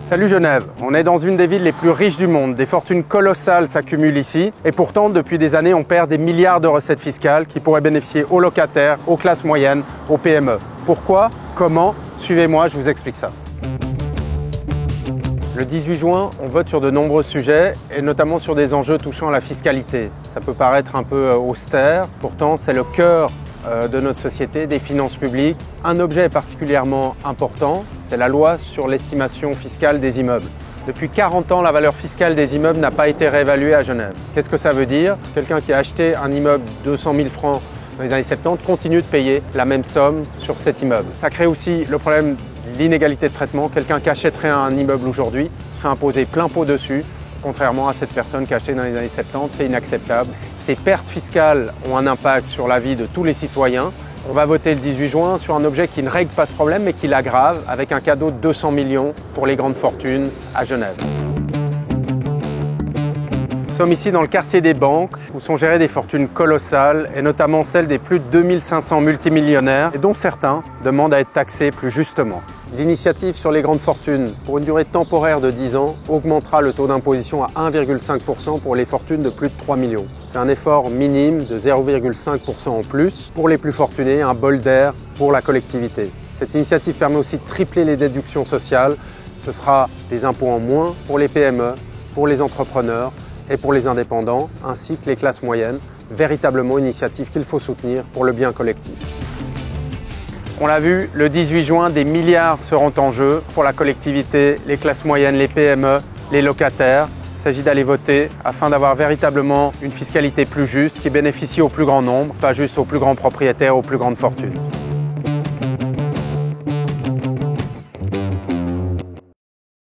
Salut Genève, on est dans une des villes les plus riches du monde, des fortunes colossales s'accumulent ici et pourtant depuis des années on perd des milliards de recettes fiscales qui pourraient bénéficier aux locataires, aux classes moyennes, aux PME. Pourquoi? Comment? Suivez-moi, je vous explique ça. Le 18 juin, on vote sur de nombreux sujets et notamment sur des enjeux touchant à la fiscalité. Ça peut paraître un peu austère, pourtant c'est le cœur de notre société, des finances publiques. Un objet est particulièrement important, c'est la loi sur l'estimation fiscale des immeubles. Depuis 40 ans, la valeur fiscale des immeubles n'a pas été réévaluée à Genève. Qu'est-ce que ça veut dire? Quelqu'un qui a acheté un immeuble 200 000 francs dans les années 70 continue de payer la même somme sur cet immeuble. Ça crée aussi le problème de l'inégalité de traitement. Quelqu'un qui achèterait un immeuble aujourd'hui serait imposé plein pot dessus, contrairement à cette personne qui a acheté dans les années 70, c'est inacceptable. Ces pertes fiscales ont un impact sur la vie de tous les citoyens. On va voter le 18 juin sur un objet qui ne règle pas ce problème mais qui l'aggrave avec un cadeau de 200 millions pour les grandes fortunes à Genève. Nous sommes ici dans le quartier des banques où sont gérées des fortunes colossales et notamment celles des plus de 2500 multimillionnaires et dont certains demandent à être taxés plus justement. L'initiative sur les grandes fortunes pour une durée temporaire de 10 ans augmentera le taux d'imposition à 1,5% pour les fortunes de plus de 3 millions. C'est un effort minime de 0,5% en plus pour les plus fortunés, un bol d'air pour la collectivité. Cette initiative permet aussi de tripler les déductions sociales. Ce sera des impôts en moins pour les PME, pour les entrepreneurs et pour les indépendants, ainsi que les classes moyennes. Véritablement une initiative qu'il faut soutenir pour le bien collectif. On l'a vu, le 18 juin, des milliards seront en jeu pour la collectivité, les classes moyennes, les PME, les locataires. Il s'agit d'aller voter afin d'avoir véritablement une fiscalité plus juste qui bénéficie au plus grand nombre, pas juste aux plus grands propriétaires, aux plus grandes fortunes.